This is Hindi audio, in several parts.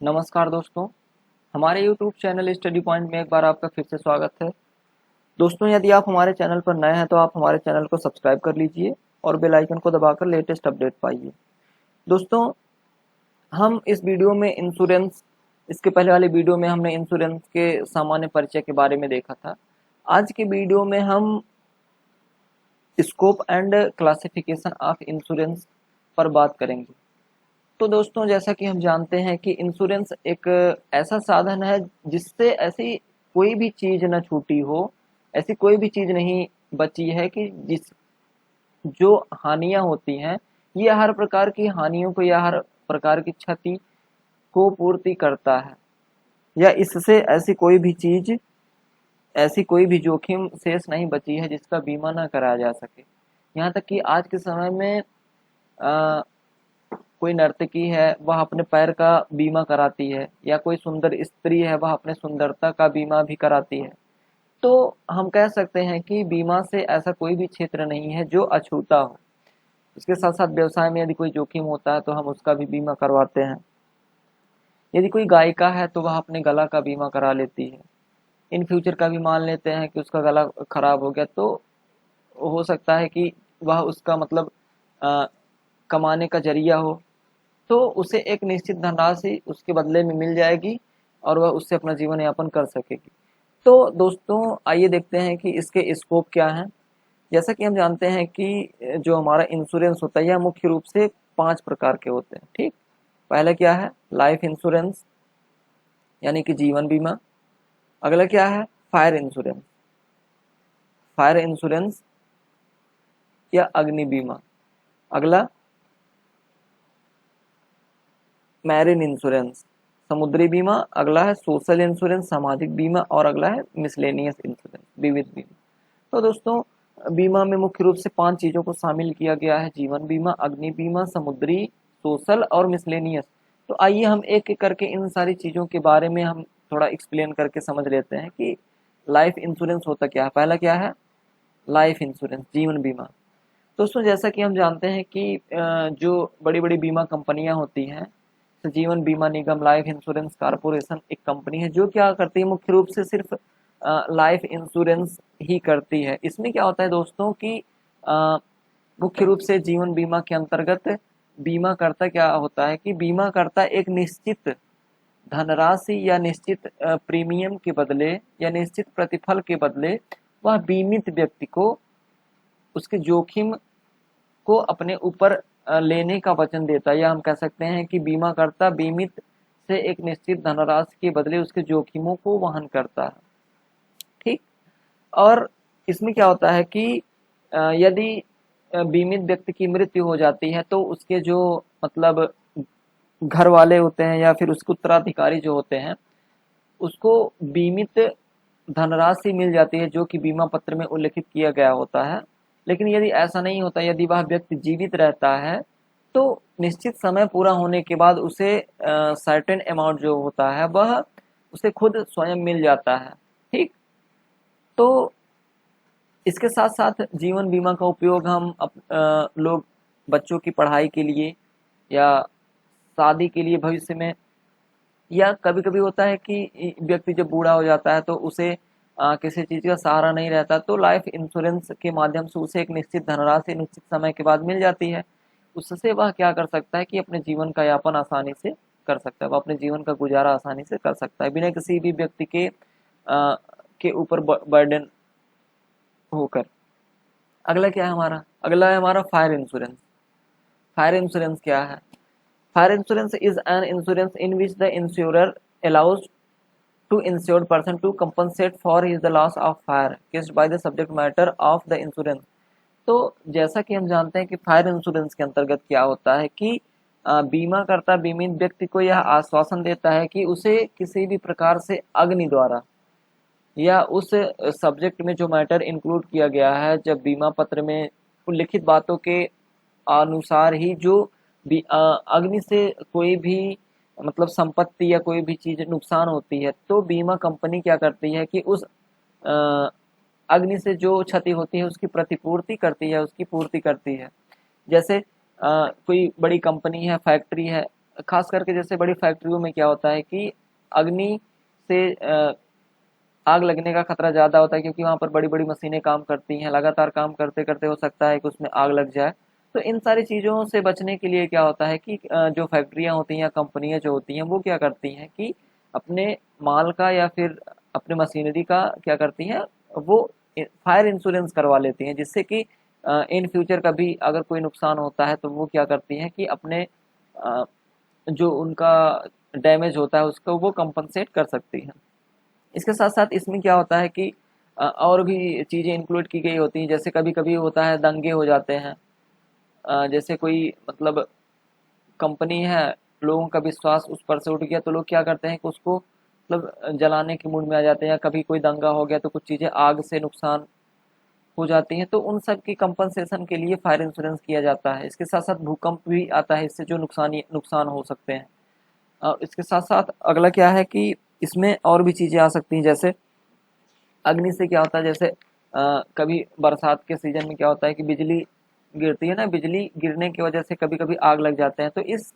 नमस्कार दोस्तों, हमारे YouTube चैनल स्टडी पॉइंट में एक बार आपका फिर से स्वागत है। दोस्तों, यदि आप हमारे चैनल पर नए हैं तो आप हमारे चैनल को सब्सक्राइब कर लीजिए और बेल आइकन को दबाकर लेटेस्ट अपडेट पाइए। दोस्तों, हम इस वीडियो में इंश्योरेंस, इसके पहले वाले वीडियो में हमने इंश्योरेंस के सामान्य परिचय के बारे में देखा था। आज के वीडियो में हम scope and classification of insurance पर बात करेंगे। तो दोस्तों, जैसा कि हम जानते हैं कि इंश्योरेंस एक ऐसा साधन है जिससे ऐसी कोई भी चीज न छूटी हो, ऐसी कोई भी चीज नहीं बची है कि जो हानियां होती हैं, ये हर प्रकार की हानियों को या हर प्रकार की क्षति को पूर्ति करता है, या इससे ऐसी कोई भी जोखिम शेष नहीं बची है जिसका बीमा ना कराया जा सके। यहाँ तक कि आज के समय में कोई नर्तकी है वह अपने पैर का बीमा कराती है, या कोई सुंदर स्त्री है वह अपने सुंदरता का बीमा भी कराती है। तो हम कह सकते हैं कि बीमा से ऐसा कोई भी क्षेत्र नहीं है जो अछूता हो। इसके साथ साथ व्यवसाय में यदि कोई जोखिम होता है तो हम उसका भी बीमा करवाते हैं। यदि कोई गायिका है तो वह अपने गला का बीमा करा लेती है। इन फ्यूचर का भी मान लेते हैं कि उसका गला खराब हो गया तो हो सकता है कि वह उसका मतलब कमाने का जरिया हो, तो उसे एक निश्चित धनराशि उसके बदले में मिल जाएगी और वह उससे अपना जीवन यापन कर सकेगी। तो दोस्तों, आइए देखते हैं कि इसके स्कोप क्या हैं। जैसा कि हम जानते हैं कि जो हमारा इंश्योरेंस होता है यह मुख्य रूप से 5 प्रकार के होते हैं। ठीक, पहला क्या है? लाइफ इंश्योरेंस यानी कि जीवन बीमा। अगला क्या है? फायर इंश्योरेंस, फायर इंश्योरेंस या अग्नि बीमा। अगला मैरिन इंश्योरेंस, समुद्री बीमा। अगला है सोशल इंश्योरेंस, सामाजिक बीमा। और अगला है मिसलेनियस इंश्योरेंस, विविध बीमा। तो दोस्तों, बीमा में मुख्य रूप से 5 चीजों को शामिल किया गया है: जीवन बीमा, अग्नि बीमा, समुद्री, सोशल और मिसलेनियस। तो आइए हम एक एक करके इन सारी चीजों के बारे में हम थोड़ा एक्सप्लेन करके समझ लेते हैं कि लाइफ इंश्योरेंस होता क्या है। पहला क्या है? लाइफ इंश्योरेंस, जीवन बीमा। दोस्तों, जैसा कि हम जानते हैं कि जो बड़ी बड़ी बीमा कंपनियां होती हैं, तो जीवन बीमा निगम, लाइफ इंश्योरेंस कॉरपोरेशन एक कंपनी है जो क्या करती है, मुख्य रूप से सिर्फ लाइफ इंश्योरेंस ही करती है। इसमें क्या होता है दोस्तों कि मुख्य रूप से जीवन बीमा के अंतर्गत बीमा करता क्या होता है कि बीमा करता एक निश्चित धनराशि या निश्चित प्रीमियम के बदले या निश्चित प्रतिफल के बदले वह बीमित व्यक्ति को उसके जोखिम को अपने ऊपर लेने का वचन देता है, या हम कह सकते हैं कि बीमा करता बीमित से एक निश्चित धनराशि के बदले उसके जोखिमों को वहन करता है। ठीक, और इसमें क्या होता है कि यदि बीमित व्यक्ति की मृत्यु हो जाती है तो उसके जो मतलब घर वाले होते हैं या फिर उसके उत्तराधिकारी जो होते हैं उसको बीमित धनराशि मिल जाती है जो कि बीमा पत्र में उल्लेखित किया गया होता है। लेकिन यदि ऐसा नहीं होता, यदि वह व्यक्ति जीवित रहता है तो निश्चित समय पूरा होने के बाद उसे सर्टेन अमाउंट जो होता है वह उसे खुद स्वयं मिल जाता है। ठीक, तो इसके साथ साथ जीवन बीमा का उपयोग हम लोग बच्चों की पढ़ाई के लिए या शादी के लिए भविष्य में, या कभी कभी होता है कि व्यक्ति जब बूढ़ा हो जाता है तो उसे किसी चीज का सहारा नहीं रहता, तो लाइफ इंश्योरेंस के माध्यम से उसे एक निश्चित धनराशि निश्चित समय के बाद मिल जाती है। उससे वह क्या कर सकता है कि अपने जीवन का यापन आसानी से कर सकता है, वह अपने जीवन का गुजारा आसानी से कर सकता है बिना किसी भी व्यक्ति के ऊपर बर्डन होकर। अगला क्या है हमारा? अगला है हमारा फायर इंश्योरेंस। फायर इंश्योरेंस क्या है? Fire insurance is an insurance in which the insurer allows to insured person to compensate for his the loss of fire caused by the subject matter of the insurance। तो जैसा कि हम जानते हैं कि फायर इंश्योरेंस के अंतर्गत क्या होता है कि बीमा करता बीमित व्यक्ति को यह आश्वासन देता है कि उसे किसी भी प्रकार से अग्नि द्वारा या उस सब्जेक्ट में जो मैटर इंक्लूड किया गया है जब बीमा पत्र में उल्लिखित बातों के अनुसार ही जो अग्नि से कोई भी मतलब संपत्ति या कोई भी चीज नुकसान होती है तो बीमा कंपनी क्या करती है कि उस अग्नि से जो क्षति होती है उसकी प्रतिपूर्ति करती है, उसकी पूर्ति करती है। जैसे कोई बड़ी कंपनी है, फैक्ट्री है, खास करके जैसे बड़ी फैक्ट्रियों में क्या होता है कि अग्नि से आग लगने का खतरा ज़्यादा होता है, क्योंकि वहाँ पर बड़ी बड़ी मशीनें काम करती हैं, लगातार काम करते करते हो सकता है कि उसमें आग लग जाए। तो इन सारी चीज़ों से बचने के लिए क्या होता है कि जो फैक्ट्रियाँ होती हैं या कंपनियाँ जो होती हैं वो क्या करती हैं कि अपने माल का या फिर अपने मशीनरी का क्या करती हैं, वो फायर इंश्योरेंस करवा लेती हैं, जिससे कि इन फ्यूचर कभी अगर कोई नुकसान होता है तो वो क्या करती हैं कि अपने जो उनका डैमेज होता है उसको वो कंपनसेट कर सकती हैं। इसके साथ साथ इसमें क्या होता है कि और भी चीज़ें इंक्लूड की गई होती हैं, जैसे कभी कभी होता है दंगे हो जाते हैं। जैसे कोई मतलब कंपनी है, लोगों का विश्वास उस पर से उठ गया तो लोग क्या करते हैं कि उसको मतलब जलाने के मूड में आ जाते हैं, या कभी कोई दंगा हो गया तो कुछ चीज़ें आग से नुकसान हो जाती हैं, तो उन सब की कंपनसेशन के लिए फायर इंश्योरेंस किया जाता है। इसके साथ साथ भूकंप भी आता है, इससे जो नुकसान हो सकते हैं। और इसके साथ साथ अगला क्या है कि इसमें और भी चीज़ें आ सकती हैं, जैसे अग्नि से क्या होता है, जैसे कभी बरसात के सीजन में क्या होता है कि बिजली गिरती है ना, बिजली गिरने की वजह से कभी कभी आग लग जाते हैं, तो इस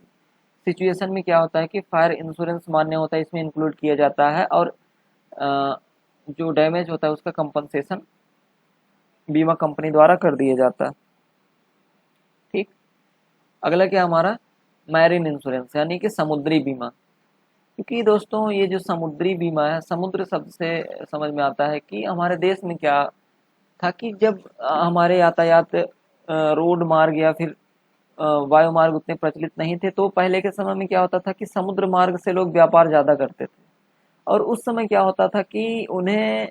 सिचुएशन में क्या होता है कि फायर इंश्योरेंस मान्य होता है, इसमें इंक्लूड किया जाता है, और अ, जो डैमेज होता है उसका कंपनसेशन बीमा कंपनी द्वारा कर दिया जाता है। ठीक। अगला क्या हमारा मैरिन इंश्योरेंस यानी कि समुद्री बीमा। क्योंकि दोस्तों ये जो समुद्री बीमा है, समुद्र शब्द से समझ में आता है कि हमारे देश में क्या था कि जब हमारे यातायात रोड मार्ग या फिर वायु मार्ग उतने प्रचलित नहीं थे, तो पहले के समय में क्या होता था कि समुद्र मार्ग से लोग व्यापार ज़्यादा करते थे। और उस समय क्या होता था कि उन्हें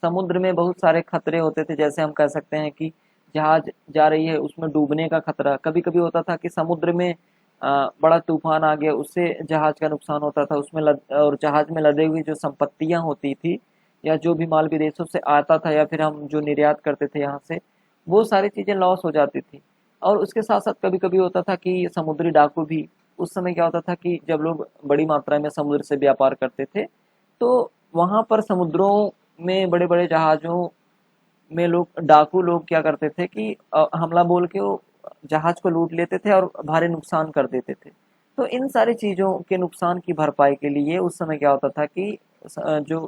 समुद्र में बहुत सारे खतरे होते थे, जैसे हम कह सकते हैं कि जहाज जा रही है उसमें डूबने का खतरा, कभी कभी होता था कि समुद्र में बड़ा तूफान आ गया, उससे जहाज का नुकसान होता था, और जहाज में लदे हुई जो संपत्तियां होती थी या जो भी माल विदेशों से आता था या फिर हम जो निर्यात करते थे यहाँ से, वो सारी चीज़ें लॉस हो जाती थी। और उसके साथ साथ कभी कभी होता था कि समुद्री डाकू भी, उस समय क्या होता था कि जब लोग बड़ी मात्रा में समुद्र से व्यापार करते थे तो वहां पर समुद्रों में बड़े बड़े जहाजों में लोग डाकू लोग क्या करते थे कि हमला बोल के वो जहाज को लूट लेते थे और भारी नुकसान कर देते थे। तो इन सारी चीज़ों के नुकसान की भरपाई के लिए उस समय क्या होता था कि जो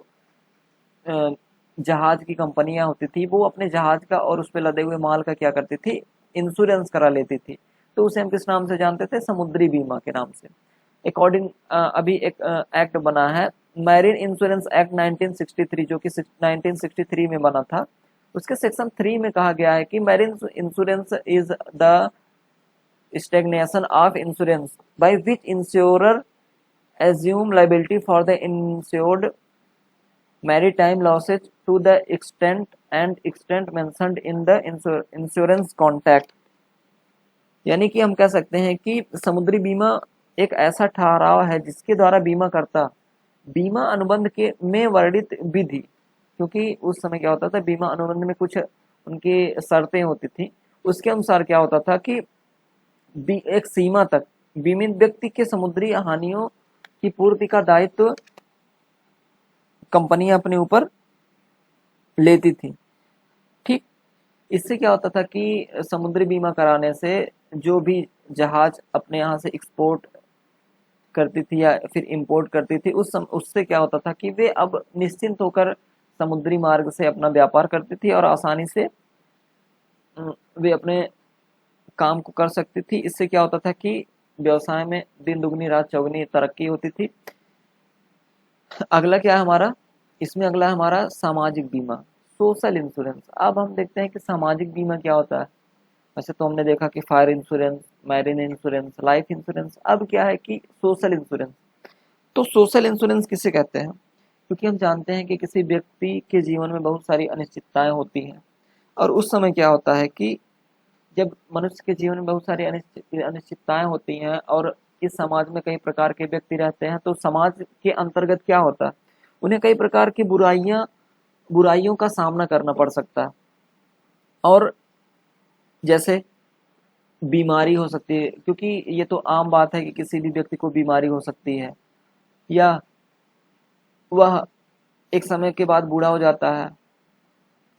अ, जहाज की कंपनियां होती थी वो अपने जहाज का और उस पर लदे हुए माल का क्या करती थी, इंश्योरेंस करा लेती थी। तो उसे हम किस नाम से जानते थे, समुद्री बीमा के नाम से। अकॉर्डिंग अभी एक एक्ट बना है, मैरीन इंश्योरेंस एक्ट 1963, जो कि 1963 में बना था। उसके सेक्शन 3 में कहा गया है कि marine insurance is the stagnation of insurance by which insurer assume liability for the insured maritime losses to the extent mentioned in the insurance contract। यानी कि हम कह सकते हैं कि समुद्री बीमा एक ऐसा ठहराव है जिसके द्वारा बीमा करता बीमा अनुबंध के में वर्णित विधि, क्योंकि उस समय क्या होता था, बीमा अनुबंध में कुछ उनकी शर्तें होती थी, उसके अनुसार क्या होता था कि एक सीमा तक बीमित व्यक्ति के समुद्री हानियों की पूर्ति का दायित्व कंपनियां अपने ऊपर लेती थी। ठीक। इससे क्या होता था कि समुद्री बीमा कराने से जो भी जहाज अपने यहाँ से एक्सपोर्ट करती थी या फिर इंपोर्ट करती थी, उससे क्या होता था कि वे अब निश्चिंत होकर समुद्री मार्ग से अपना व्यापार करती थी और आसानी से वे अपने काम को कर सकती थी। इससे क्या होता था कि व्यवसाय में दिन दुगनी रात चौगनी तरक्की होती थी। अगला क्या है हमारा, इसमें अगला है हमारा सामाजिक बीमा, सोशल इंश्योरेंस। अब हम देखते हैं कि सामाजिक बीमा क्या होता है। वैसे तो हमने देखा कि fire insurance, marine insurance, life insurance, अब क्या है कि सोशल इंश्योरेंस। तो सोशल इंश्योरेंस किसे कहते हैं, क्योंकि हम जानते हैं कि किसी व्यक्ति के जीवन में बहुत सारी अनिश्चितताएं होती हैं, और उस समय क्या होता है कि जब मनुष्य के जीवन में बहुत सारी अनिश्चितताएं होती हैं और इस समाज में कई प्रकार के व्यक्ति रहते हैं, तो समाज के अंतर्गत क्या होता है, उन्हें कई प्रकार की बुराइयों का सामना करना पड़ सकता है। और जैसे बीमारी हो सकती है, क्योंकि ये तो आम बात है कि किसी भी व्यक्ति को बीमारी हो सकती है, या वह एक समय के बाद बूढ़ा हो जाता है,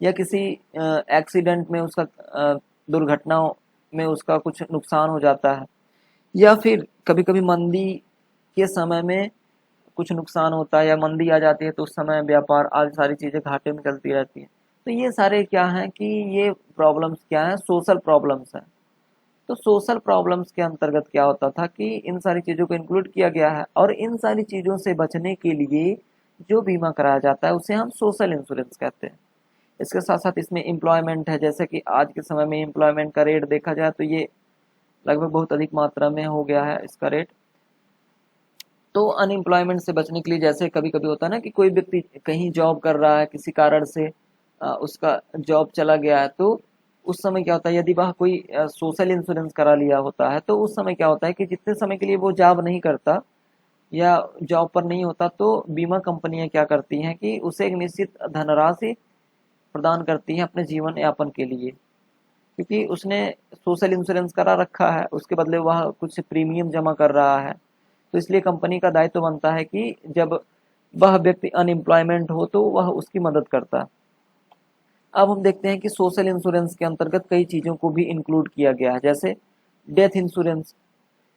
या किसी एक्सीडेंट में उसका दुर्घटना में उसका कुछ नुकसान हो जाता है, या फिर कभी कभी मंदी के समय में कुछ नुकसान होता है या मंदी आ जाती है तो उस समय व्यापार आदि सारी चीजें घाटे में चलती रहती हैं। तो ये सारे क्या हैं कि ये प्रॉब्लम्स क्या हैं, सोशल प्रॉब्लम्स हैं। तो सोशल प्रॉब्लम्स के अंतर्गत क्या होता था कि इन सारी चीजों को इंक्लूड किया गया है, और इन सारी चीजों से बचने के लिए जो बीमा कराया जाता है उसे हम सोशल इंश्योरेंस कहते हैं। इसके साथ साथ इसमें एम्प्लॉयमेंट है, जैसे कि आज के समय में एम्प्लॉयमेंट का रेट देखा जाए तो ये लगभग बहुत अधिक मात्रा में हो गया है इसका रेट। तो अनएम्प्लॉयमेंट से बचने के लिए जैसे कभी कभी होता है ना कि कोई व्यक्ति कहीं जॉब कर रहा है, किसी कारण से उसका जॉब चला गया है, तो उस समय क्या होता है, यदि वह कोई सोशल इंश्योरेंस करा लिया होता है तो उस समय क्या होता है कि जितने समय के लिए वो जॉब नहीं करता या जॉब पर नहीं होता तो बीमा कंपनियां क्या करती हैं कि उसे एक निश्चित धनराशि प्रदान करती हैं अपने जीवन यापन के लिए, क्योंकि उसने सोशल इंश्योरेंस करा रखा है, उसके बदले वह कुछ प्रीमियम जमा कर रहा है। तो इसलिए कंपनी का दायित्व बनता है कि जब वह व्यक्ति अनएम्प्लॉयमेंट हो तो वह उसकी मदद करता है। अब हम देखते हैं कि सोशल इंश्योरेंस के अंतर्गत कई चीज़ों को भी इंक्लूड किया गया है, जैसे डेथ इंश्योरेंस।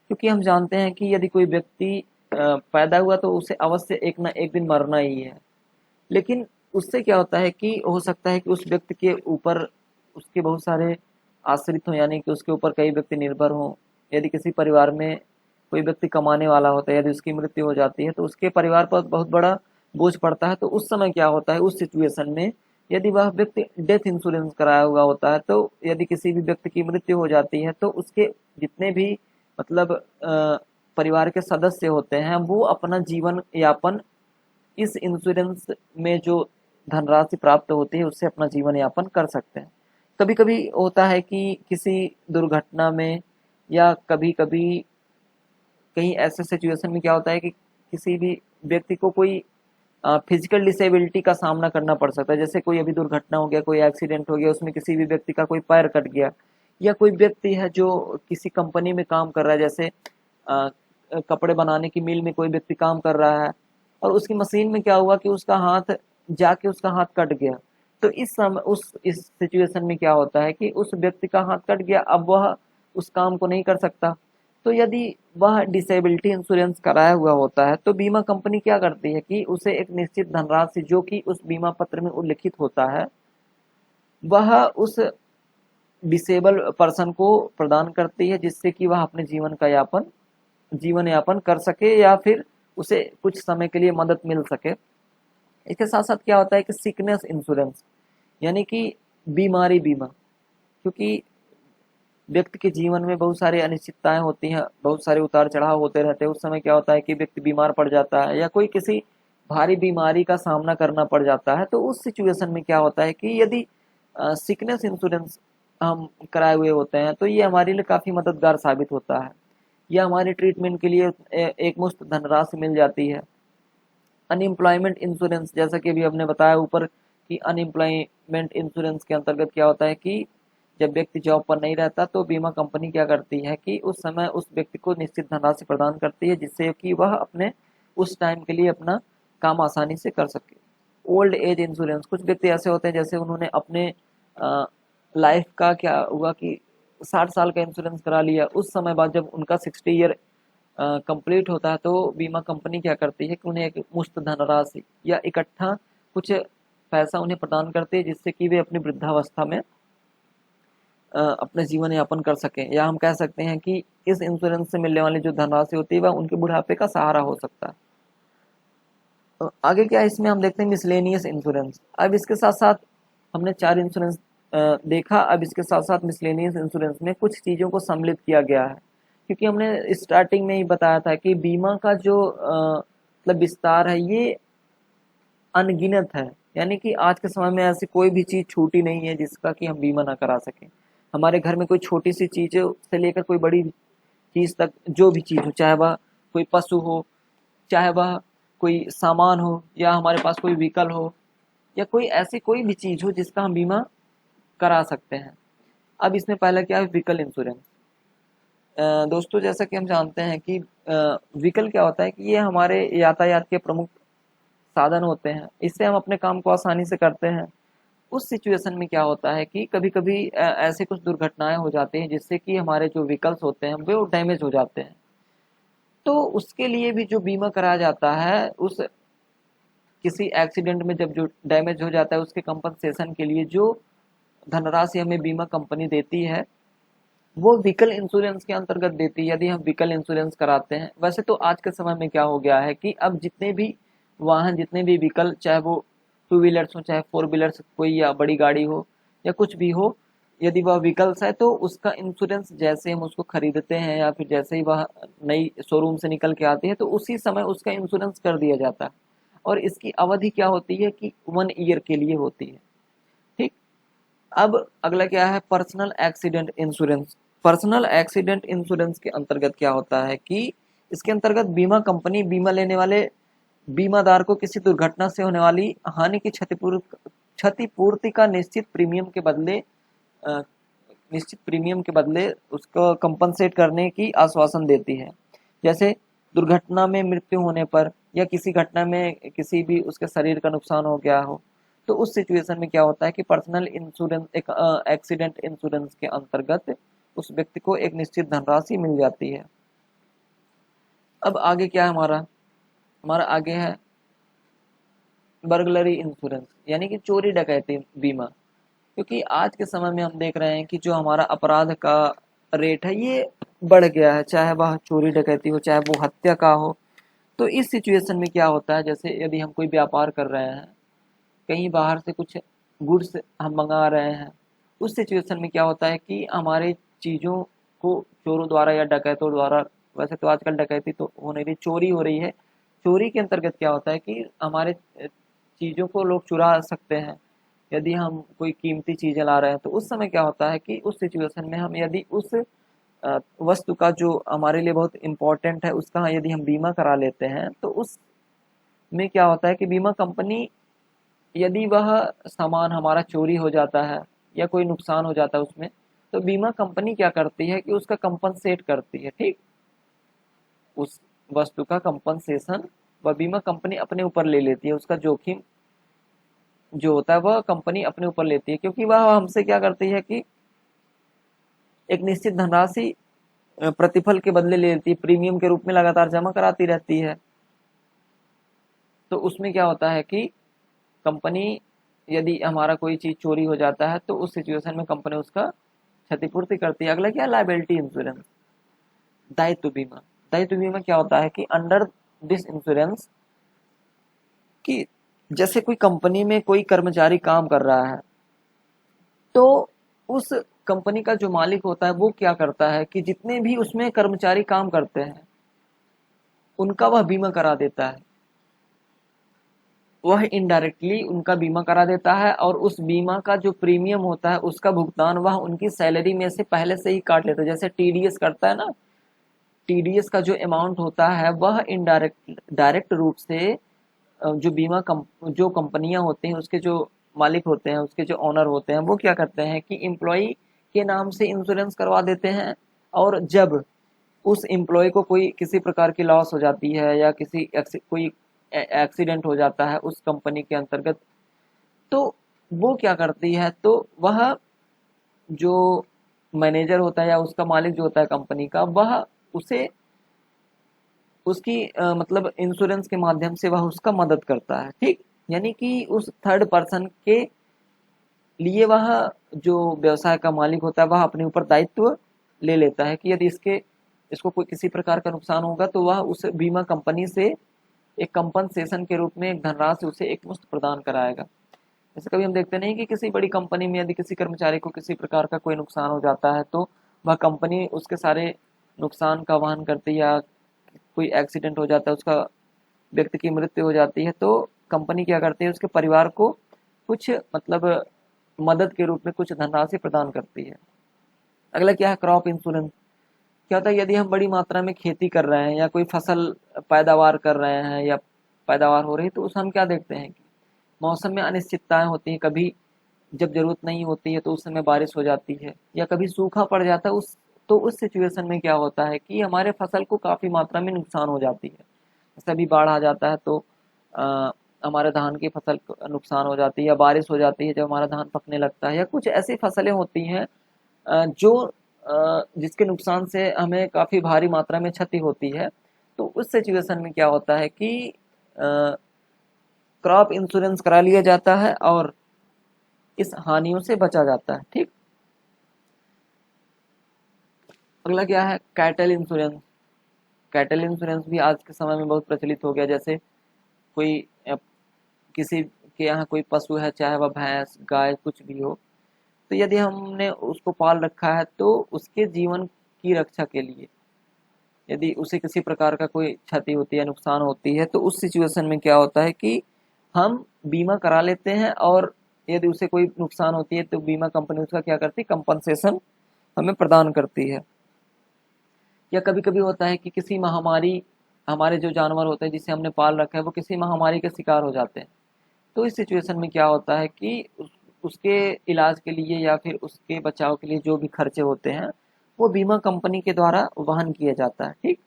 क्योंकि हम जानते हैं कि यदि कोई व्यक्ति पैदा हुआ तो उसे अवश्य एक ना एक दिन मरना ही है, लेकिन उससे क्या होता है कि हो सकता है कि उस व्यक्ति के ऊपर उसके बहुत सारे आश्रित हों, यानी कि उसके ऊपर कई व्यक्ति निर्भर हों। यदि किसी परिवार में कोई व्यक्ति कमाने वाला होता है, यदि उसकी मृत्यु हो जाती है तो उसके परिवार पर बहुत बड़ा बोझ पड़ता है। तो उस समय क्या होता है, उस सिचुएशन में यदि वह व्यक्ति डेथ इंश्योरेंस कराया हुआ होता है तो यदि किसी भी व्यक्ति की मृत्यु हो जाती है तो उसके जितने भी मतलब परिवार के सदस्य होते हैं वो अपना जीवन यापन इस इंश्योरेंस में जो धनराशि प्राप्त होती है उससे अपना जीवन यापन कर सकते हैं। कभी कभी होता है कि किसी दुर्घटना में या कभी कभी कहीं ऐसे सिचुएशन में क्या होता है कि किसी भी व्यक्ति को कोई फिजिकल डिसेबिलिटी का सामना करना पड़ सकता है, जैसे कोई अभी दुर्घटना हो गया, कोई एक्सीडेंट हो गया, उसमें किसी भी व्यक्ति का कोई पैर कट गया, या कोई व्यक्ति है जो किसी कंपनी में काम कर रहा है, जैसे कपड़े बनाने की मिल में कोई व्यक्ति काम कर रहा है और उसकी मशीन में क्या हुआ कि उसका हाथ उसका हाथ कट गया। तो इस सिचुएशन में क्या होता है कि उस व्यक्ति का हाथ कट गया, अब वह उस काम को नहीं कर सकता। तो यदि वह डिसेबिलिटी इंश्योरेंस कराया हुआ होता है तो बीमा कंपनी क्या करती है कि उसे एक निश्चित धनराशि जो कि उस बीमा पत्र में उल्लिखित होता है वह उस डिसेबल पर्सन को प्रदान करती है, जिससे कि वह अपने जीवन यापन कर सके या फिर उसे कुछ समय के लिए मदद मिल सके। इसके साथ साथ क्या होता है कि सिकनेस इंश्योरेंस, यानी कि बीमारी बीमा। क्योंकि व्यक्ति के जीवन में बहुत सारी अनिश्चितताएं होती हैं, बहुत सारे उतार चढ़ाव होते रहते हैं। उस समय क्या होता है कि व्यक्ति बीमार पड़ जाता है या कोई किसी भारी बीमारी का सामना करना पड़ जाता है। तो उस सिचुएशन में क्या होता है कि यदि सिकनेस इंश्योरेंस हम कराए हुए होते हैं तो ये हमारे लिए काफ़ी मददगार साबित होता है, या हमारे ट्रीटमेंट के लिए एक मुश्त धनराशि मिल जाती है। अनएम्प्लॉयमेंट इंश्योरेंस, जैसा कि अभी हमने बताया ऊपर कि अनएम्प्लॉयमेंट इंश्योरेंस के अंतर्गत क्या होता है कि जब व्यक्ति जॉब पर नहीं रहता तो बीमा कंपनी क्या करती है कि उस समय उस व्यक्ति को निश्चित धनराशि प्रदान करती है, जिससे कि वह अपने उस टाइम के लिए अपना काम आसानी से कर सके। ओल्ड एज इंश्योरेंस, कुछ व्यक्ति ऐसे होते हैं जैसे उन्होंने अपने लाइफ का क्या हुआ कि 60 साल का इंश्योरेंस करा लिया, उस समय बाद जब उनका 60 ईयर कंप्लीट होता है तो बीमा कंपनी क्या करती है कि उन्हें एक मुश्त धनराशि या इकट्ठा कुछ पैसा उन्हें प्रदान करती है, जिससे कि वे अपनी वृद्धावस्था में अपने जीवन यापन कर सकें, या हम कह सकते हैं कि इस इंश्योरेंस से मिलने वाली जो धनराशि होती है वह उनके बुढ़ापे का सहारा हो सकता है। तो आगे क्या है, इसमें हम देखते हैं मिसलेनियस इंश्योरेंस। अब इसके साथ साथ हमने 4 इंश्योरेंस देखा, अब इसके साथ साथ मिसलेनियस इंश्योरेंस में कुछ चीज़ों को सम्मिलित किया गया है, क्योंकि हमने स्टार्टिंग में ही बताया था कि बीमा का जो मतलब विस्तार है ये अनगिनत है, यानी कि आज के समय में ऐसी कोई भी चीज़ छूटी नहीं है जिसका कि हम बीमा ना करा सकें। हमारे घर में कोई छोटी सी चीज़ से लेकर कोई बड़ी चीज़ तक, जो भी चीज़ हो, चाहे वह कोई पशु हो, चाहे वह कोई सामान हो, या हमारे पास कोई व्हीकल हो, या कोई ऐसी कोई भी चीज़ हो जिसका हम बीमा करा सकते हैं। अब इसमें पहला क्या है, व्हीकल इंश्योरेंस। दोस्तों जैसा कि हम जानते हैं कि व्हीकल क्या होता है कि ये हमारे यातायात के प्रमुख साधन होते हैं, इससे हम अपने काम को आसानी से करते हैं। उस सिचुएशन में क्या होता है कि कभी कभी ऐसे कुछ दुर्घटनाएं हो जाती हैं जिससे कि हमारे जो व्हीकल्स होते हैं वो डैमेज हो जाते हैं। तो उसके लिए भी जो बीमा कराया जाता है, उस किसी एक्सीडेंट में जब जो डैमेज हो जाता है उसके कंपनसेशन के लिए जो धनराशि हमें बीमा कंपनी देती है वो व्हीकल इंश्योरेंस के अंतर्गत देती है, यदि हम व्हीकल इंश्योरेंस कराते हैं। वैसे तो आज के समय में क्या हो गया है कि अब जितने भी वाहन, जितने भी व्हीकल, चाहे वो टू व्हीलर्स हो चाहे फोर व्हीलर्स, कोई या बड़ी गाड़ी हो या कुछ भी हो, यदि वह व्हीकल्स है तो उसका इंश्योरेंस जैसे हम उसको खरीदते हैं या फिर जैसे ही वह नई शोरूम से निकल के आती है तो उसी समय उसका इंश्योरेंस कर दिया जाता है। और इसकी अवधि क्या होती है कि 1 ईयर के लिए होती है। ठीक। अब अगला क्या है, personal accident insurance. Personal accident insurance के अंतर्गत क्या होता है कि इसके अंतर्गत बीमा कंपनी बीमा लेने वाले बीमादार को किसी दुर्घटना से होने वाली हानि की क्षतिपूर्ति का निश्चित प्रीमियम के बदले उसको कंपनसेट करने की आश्वासन देती है। जैसे दुर्घटना में मृत्यु होने पर या किसी घटना में किसी भी उसके शरीर का नुकसान हो गया हो तो उस सिचुएशन में क्या होता है कि पर्सनल इंश्योरेंस, एक एक्सीडेंट इंश्योरेंस के अंतर्गत उस व्यक्ति को एक निश्चित धनराशि मिल जाती है। अब आगे क्या है हमारा हमारा आगे है बर्गलरी इंश्योरेंस, यानी कि चोरी डकैती बीमा। क्योंकि आज के समय में हम देख रहे हैं कि जो हमारा अपराध का रेट है ये बढ़ गया है, चाहे वह चोरी डकैती हो चाहे वो हत्या का हो। तो इस सिचुएशन में क्या होता है, जैसे यदि हम कोई व्यापार कर रहे हैं, कहीं बाहर से कुछ गुड्स हम मंगा रहे हैं, उस सिचुएशन में क्या होता है कि हमारे चीज़ों को चोरों द्वारा या डकैतों द्वारा, वैसे तो आजकल डकैती तो हो नहीं रही, चोरी हो रही है। चोरी के अंतर्गत क्या होता है कि हमारे चीज़ों को लोग चुरा सकते हैं। यदि हम कोई कीमती चीज़ें ला रहे हैं तो उस समय क्या होता है कि उस सिचुएशन में हम यदि उस वस्तु का जो हमारे लिए बहुत इम्पोर्टेंट है उसका यदि हम बीमा करा लेते हैं तो उस में क्या होता है कि बीमा कंपनी, यदि वह सामान हमारा चोरी हो जाता है या कोई नुकसान हो जाता है उसमें, तो बीमा कंपनी क्या करती है कि उसका कंपनसेट करती है। ठीक। उस वस्तु का कंपनसेशन वह बीमा कंपनी अपने ऊपर ले लेती है, उसका जोखिम जो होता है वह कंपनी अपने ऊपर लेती है, क्योंकि वह हमसे क्या करती है कि एक निश्चित धनराशि प्रतिफल के बदले ले लेती है, प्रीमियम के रूप में लगातार जमा कराती रहती है। तो उसमें क्या होता है कि कंपनी, यदि हमारा कोई चीज़ चोरी हो जाता है तो उस सिचुएशन में कंपनी उसका क्षतिपूर्ति करती है। अगला क्या, लायबिलिटी इंश्योरेंस, दायित्व बीमा। दायित्व बीमा क्या होता है कि अंडर दिस इंश्योरेंस कि जैसे कोई कंपनी में कोई कर्मचारी काम कर रहा है तो उस कंपनी का जो मालिक होता है वो क्या करता है कि जितने भी उसमें कर्मचारी काम करते हैं उनका वह बीमा करा देता है, वह इनडायरेक्टली उनका बीमा करा देता है और उस बीमा का जो प्रीमियम होता है उसका भुगतान वह उनकी सैलरी में से पहले से ही काट लेता है। जैसे टीडीएस करता है ना, टीडीएस का जो अमाउंट होता है वह डायरेक्ट रूप से जो कंपनियां होती हैं उसके जो मालिक होते हैं, उसके जो ऑनर होते हैं, वो क्या करते हैं कि एम्प्लॉय के नाम से इंश्योरेंस करवा देते हैं। और जब उस एम्प्लॉय को कोई किसी प्रकार की लॉस हो जाती है या कोई एक्सीडेंट हो जाता है उस कंपनी के अंतर्गत, तो वो क्या करती है, तो वह जो मैनेजर होता है या उसका मालिक जो होता है कंपनी का, वह उसे उसकी मतलब इंश्योरेंस के माध्यम से वह उसका मदद करता है। ठीक। यानी कि उस थर्ड पर्सन के लिए वह जो व्यवसाय का मालिक होता है वह अपने ऊपर दायित्व ले लेता है कि यदि इसको कोई किसी प्रकार का नुकसान होगा तो वह उस बीमा कंपनी से एक कंपनसेशन के रूप में एक धनराशि उसे एकमुश्त प्रदान कराएगा। जैसे कभी हम देखते नहीं कि किसी बड़ी कंपनी में यदि किसी कर्मचारी को किसी प्रकार का कोई नुकसान हो जाता है तो वह कंपनी उसके सारे नुकसान का वहन करती है, या कोई एक्सीडेंट हो जाता है, उसका व्यक्ति की मृत्यु हो जाती है तो कंपनी क्या करती है उसके परिवार को कुछ मतलब मदद के रूप में कुछ धनराशि प्रदान करती है। अगला क्या है, क्रॉप इंश्योरेंस। क्या होता है, यदि हम बड़ी मात्रा में खेती कर रहे हैं या कोई फसल पैदावार कर रहे हैं या पैदावार हो रही है तो उस हम क्या देखते हैं कि मौसम में अनिश्चितताएं होती हैं, कभी जब जरूरत नहीं होती है तो उस समय बारिश हो जाती है या कभी सूखा पड़ जाता है। उस सिचुएशन में क्या होता है कि हमारे फसल को काफ़ी मात्रा में नुकसान हो जाती है। जैसे अभी बाढ़ आ जाता है तो हमारे धान की फसल को नुकसान हो जाती है, या बारिश हो जाती है जब हमारा धान पकने लगता है, या कुछ ऐसी फसलें होती हैं जो जिसके नुकसान से हमें काफ़ी भारी मात्रा में क्षति होती है। तो उस सिचुएशन में क्या होता है कि क्रॉप इंश्योरेंस करा लिया जाता है और इस हानियों से बचा जाता है। ठीक, अगला क्या है, कैटल इंश्योरेंस। कैटल इंश्योरेंस भी आज के समय में बहुत प्रचलित हो गया। जैसे कोई किसी के यहाँ कोई पशु है, चाहे वह भैंस गाय कुछ भी हो, तो यदि हमने उसको पाल रखा है तो उसके जीवन की रक्षा के लिए यदि उसे किसी प्रकार का कोई क्षति होती है, नुकसान होती है, तो उस सिचुएशन में क्या होता है कि हम बीमा करा लेते हैं, और यदि उसे कोई नुकसान होती है तो बीमा कंपनी उसका क्या करती है, कंपनसेशन हमें प्रदान करती है। या कभी कभी होता है कि किसी महामारी, हमारे जो जानवर होते हैं जिसे हमने पाल रखा है वो किसी महामारी के शिकार हो जाते हैं, तो इस सिचुएशन में क्या होता है कि उसके इलाज के लिए या फिर उसके बचाव के लिए जो भी खर्चे होते हैं वो बीमा कंपनी के द्वारा वहन किया जाता है। ठीक,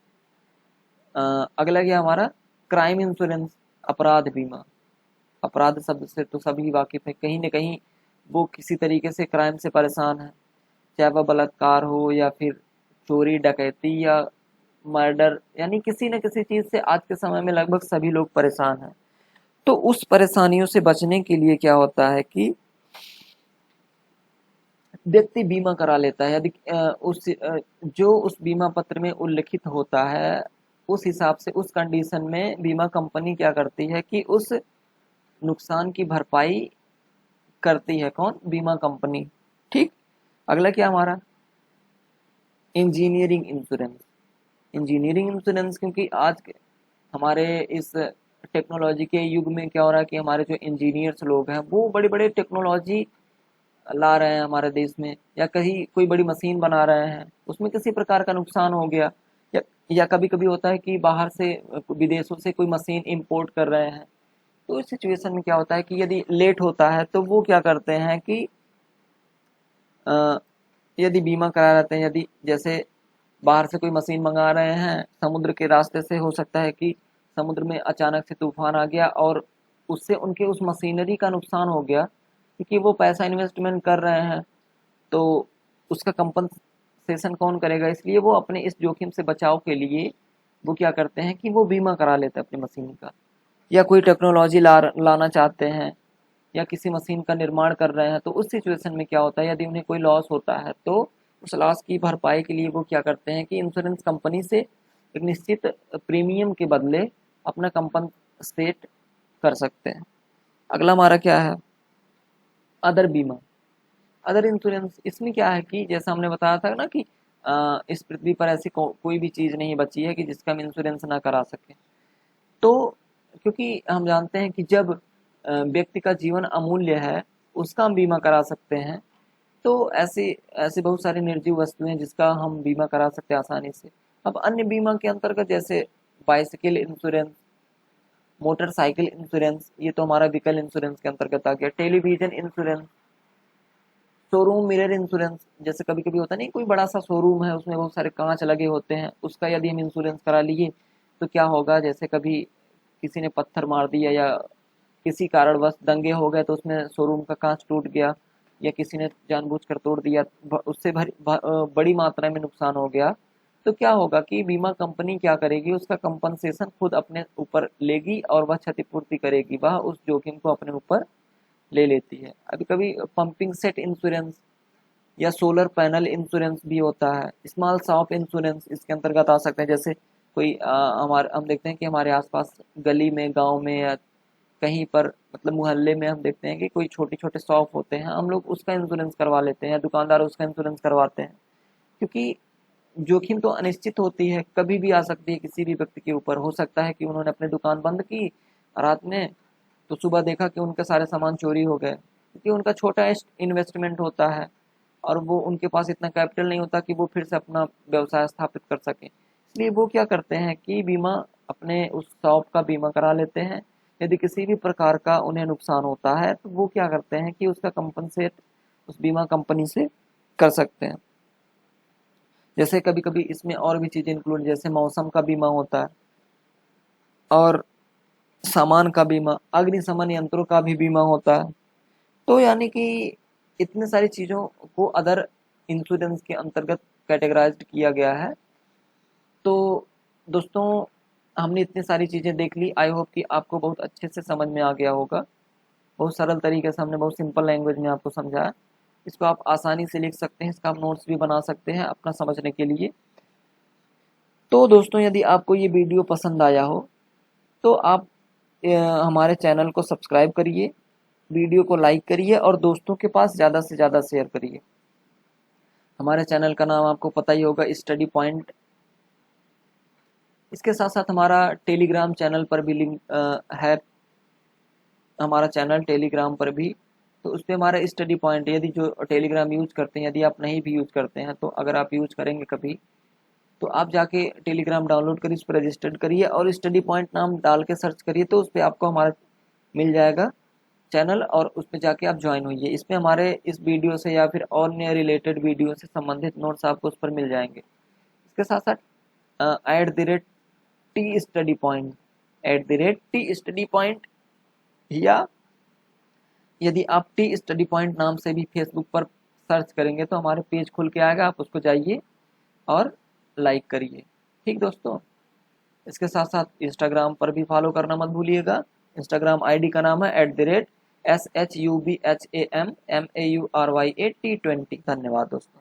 अगला क्या हमारा, क्राइम इंश्योरेंस, अपराध बीमा। अपराध शब्द से तो सभी वाकिफ है, कहीं न कहीं वो किसी तरीके से क्राइम से परेशान है, चाहे वह बलात्कार हो या फिर चोरी डकैती या मर्डर, यानी किसी न किसी चीज़ से आज के समय में लगभग सभी लोग परेशान हैं। तो उस परेशानियों से बचने के लिए क्या होता है कि व्यक्ति बीमा करा लेता है। यदि जो उस बीमा पत्र में उल्लिखित होता है उस हिसाब से उस कंडीशन में बीमा कंपनी क्या करती है कि उस नुकसान की भरपाई करती है। कौन, बीमा कंपनी। ठीक, अगला क्या हमारा, इंजीनियरिंग इंश्योरेंस। इंजीनियरिंग इंश्योरेंस क्योंकि आज के हमारे इस टेक्नोलॉजी के युग में क्या हो रहा है कि हमारे जो इंजीनियर्स लोग हैं वो बड़ी बड़ी टेक्नोलॉजी ला रहे हैं हमारे देश में, या कहीं कोई बड़ी मशीन बना रहे हैं, उसमें किसी प्रकार का नुकसान हो गया, या कभी कभी होता है कि बाहर से विदेशों से कोई मशीन इंपोर्ट कर रहे हैं, तो इस सिचुएशन में क्या होता है कि यदि लेट होता है तो वो क्या करते हैं कि यदि बीमा करा रहते हैं, यदि जैसे बाहर से कोई मशीन मंगा रहे हैं समुद्र के रास्ते से, हो सकता है कि समुद्र में अचानक से तूफान आ गया और उससे उनके उस मशीनरी का नुकसान हो गया, क्योंकि वो पैसा इन्वेस्टमेंट कर रहे हैं, तो उसका कंपनसेशन कौन करेगा। इसलिए वो अपने इस जोखिम से बचाव के लिए वो क्या करते हैं कि वो बीमा करा लेते हैं अपनी मशीन का। या कोई टेक्नोलॉजी लाना चाहते हैं या किसी मशीन का निर्माण कर रहे हैं, तो उस सिचुएशन में क्या होता है, यदि उन्हें कोई लॉस होता है तो उस लॉस की भरपाई के लिए वो क्या करते हैं कि इंश्योरेंस कंपनी से एक निश्चित प्रीमियम के बदले अपना कंपनसेट कर सकते हैं। अगला हमारा क्या है, अदर बीमा, अदर इंश्योरेंस। इसमें क्या है कि जैसा हमने बताया था ना कि इस पृथ्वी पर ऐसी कोई भी चीज़ नहीं बची है कि जिसका हम इंश्योरेंस ना करा सकें। तो क्योंकि हम जानते हैं कि जब व्यक्ति का जीवन अमूल्य है उसका हम बीमा करा सकते हैं, तो ऐसी ऐसी बहुत सारी निर्जीव वस्तुएं जिसका हम बीमा करा सकते हैं आसानी से। अब अन्य बीमा के अंतर्गत जैसे बाइसिकल इंश्योरेंस, मोटरसाइकिल इंश्योरेंस, ये तो हमारा व्हीकल इंश्योरेंस के अंतर्गत आ गया। Television insurance, showroom mirror insurance, जैसे कभी कभी होता नहीं कोई बड़ा सा शोरूम है उसमें बहुत सारे कांच लगे होते हैं, उसका यदि हम इंश्योरेंस करा लिए तो क्या होगा, जैसे कभी किसी ने पत्थर मार दिया या किसी कारणवश दंगे हो गए तो उसमें शोरूम का कांच टूट गया या किसी ने जानबूझकर तोड़ दिया, उससे बड़ी मात्रा में नुकसान हो गया, तो क्या होगा कि बीमा कंपनी क्या करेगी, उसका कंपनसेशन खुद अपने ऊपर लेगी और वह क्षतिपूर्ति करेगी, वह उस जोखिम को अपने ऊपर ले लेती है। अभी कभी पंपिंग सेट इंश्योरेंस या सोलर पैनल इंश्योरेंस भी होता है। स्मॉल शॉप इंश्योरेंस इसके अंतर्गत आ सकते हैं। जैसे कोई हमारे हम देखते हैं कि हमारे आसपास गली में, गांव में या कहीं पर मतलब मोहल्ले में हम देखते हैं कि कोई छोटे छोटे शॉप होते हैं, हम लोग उसका इंश्योरेंस करवा लेते हैं, दुकानदार उसका इंश्योरेंस करवाते हैं, क्योंकि जोखिम तो अनिश्चित होती है, कभी भी आ सकती है किसी भी व्यक्ति के ऊपर। हो सकता है कि उन्होंने अपनी दुकान बंद की रात में, तो सुबह देखा कि उनके सारे सामान चोरी हो गए, क्योंकि उनका छोटा इन्वेस्टमेंट होता है और वो उनके पास इतना कैपिटल नहीं होता कि वो फिर से अपना व्यवसाय स्थापित कर सकें। इसलिए वो क्या करते हैं कि बीमा, अपने उस शॉप का बीमा करा लेते हैं। यदि किसी भी प्रकार का उन्हें नुकसान होता है तो वो क्या करते हैं कि उसका कंपनसेट उस बीमा कंपनी से कर सकते हैं। जैसे कभी कभी इसमें और भी चीज़ें इंक्लूड, जैसे मौसम का बीमा होता है और सामान का बीमा, अग्निशमन यंत्रों का भी बीमा होता है। तो यानी कि इतने सारी चीज़ों को अदर इंश्योरेंस के अंतर्गत कैटेगराइज्ड किया गया है। तो दोस्तों हमने इतनी सारी चीज़ें देख ली, आई होप कि आपको बहुत अच्छे से समझ में आ गया होगा। बहुत सरल तरीके से हमने बहुत सिंपल लैंग्वेज में आपको समझाया। इसको आप आसानी से लिख सकते हैं, इसका आप नोट्स भी बना सकते हैं अपना समझने के लिए। तो दोस्तों यदि आपको ये वीडियो पसंद आया हो तो आप हमारे चैनल को सब्सक्राइब करिए, वीडियो को लाइक करिए और दोस्तों के पास ज़्यादा से ज़्यादा शेयर करिए। हमारे चैनल का नाम आपको पता ही होगा, स्टडी पॉइंट। इसके साथ साथ हमारा टेलीग्राम चैनल पर भी लिंक है, हमारा चैनल टेलीग्राम पर भी। तो उस पर हमारा स्टडी पॉइंट, यदि जो टेलीग्राम यूज करते हैं, यदि आप नहीं भी यूज करते हैं तो अगर आप यूज करेंगे कभी तो आप जाके टेलीग्राम डाउनलोड करिए, उस पर रजिस्टर्ड करिए और स्टडी पॉइंट नाम डाल के सर्च करिए तो उस पर आपको हमारा मिल जाएगा चैनल और उस पर जाके आप ज्वाइन होइए। इसमें हमारे इस वीडियो से या फिर अन्य रिलेटेड वीडियो से संबंधित नोट्स आपको उस पर मिल जाएंगे। इसके साथ साथ @T study point, @T study point, या यदि आप टी स्टडी पॉइंट नाम से भी फेसबुक पर सर्च करेंगे तो हमारे पेज खुल के आएगा, आप उसको जाइए और लाइक करिए। ठीक दोस्तों, इसके साथ साथ इंस्टाग्राम पर भी फॉलो करना मत भूलिएगा। इंस्टाग्राम आईडी का नाम है @SHUBHAMMAURYAT20। धन्यवाद दोस्तों।